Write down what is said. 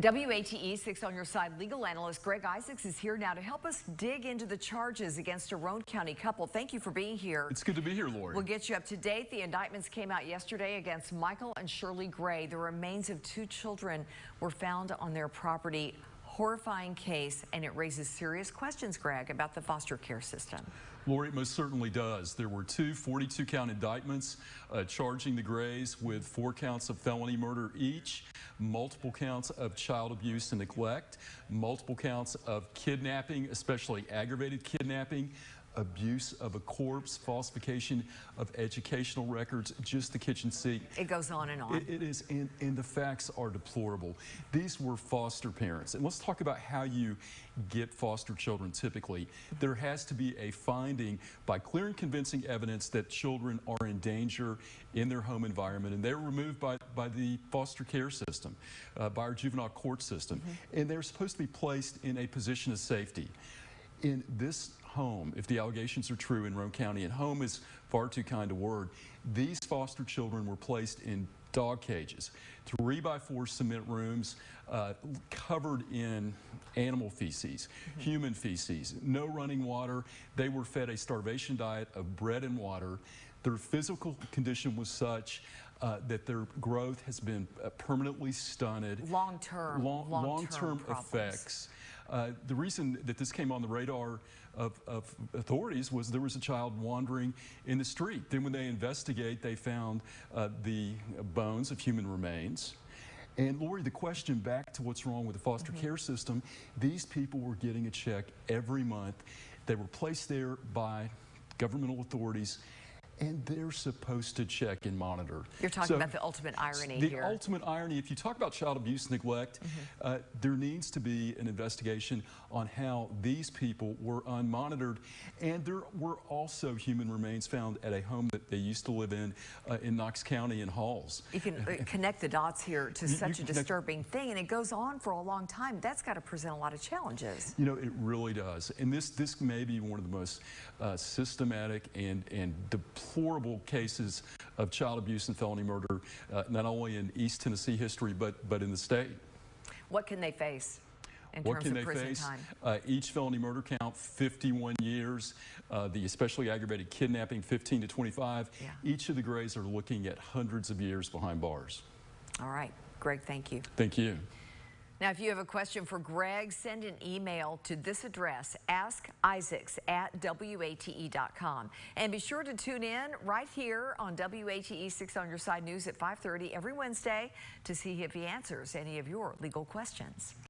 WATE 6 on your side legal analyst Greg Isaacs is here now to help us dig into the charges against a Roane County couple. Thank you for being here. It's good to be here, Lori. We'll get you up to date. The indictments came out yesterday against Michael and Shirley Gray. The remains of 2 children were found on their property. Horrifying case, and it raises serious questions, Greg, about the foster care system. Lori, it most certainly does. There were 2 42-count indictments charging the Grays with 4 counts of felony murder each, multiple counts of child abuse and neglect, multiple counts of kidnapping, especially aggravated kidnapping, abuse of a corpse, falsification of educational records, just the kitchen sink. It goes on and on. It is, and the facts are deplorable. These were foster parents. And let's talk about how you get foster children typically. There has to be a finding by clear and convincing evidence that children are in danger in their home environment, and they're removed by the foster care system, by our juvenile court system. And they're supposed to be placed in a position of safety. In this home, if the allegations are true in Roane County, and home is far too kind a word, these foster children were placed in dog cages, 3x4 cement rooms, covered in animal feces, human feces, no running water. They were fed a starvation diet of bread and water. Their physical condition was such that their growth has been permanently stunted. Long-term effects. The reason that this came on the radar of authorities was there was a child wandering in the street. Then when they investigate, they found the bones of human remains. And Lori, the question back to what's wrong with the foster care system, these people were getting a check every month. They were placed there by governmental authorities, and they're supposed to check and monitor. You're talking about the ultimate irony here. The ultimate irony, if you talk about child abuse and neglect, there needs to be an investigation on how these people were unmonitored. And there were also human remains found at a home that they used to live in Knox County in Halls. You can connect the dots here to such a disturbing thing, and it goes on for a long time. That's got to present a lot of challenges. You know, it really does. And this may be one of the most systematic and deplorable cases of child abuse and felony murder, not only in East Tennessee history, but in the state. What can they face in terms of prison time? Each felony murder count, 51 years. The especially aggravated kidnapping, 15 to 25. Yeah. Each of the Grays are looking at hundreds of years behind bars. All right. Greg, thank you. Thank you. Now, if you have a question for Greg, send an email to this address, askisaacs@wate.com. And be sure to tune in right here on WATE 6 on your side news at 5:30 every Wednesday to see if he answers any of your legal questions.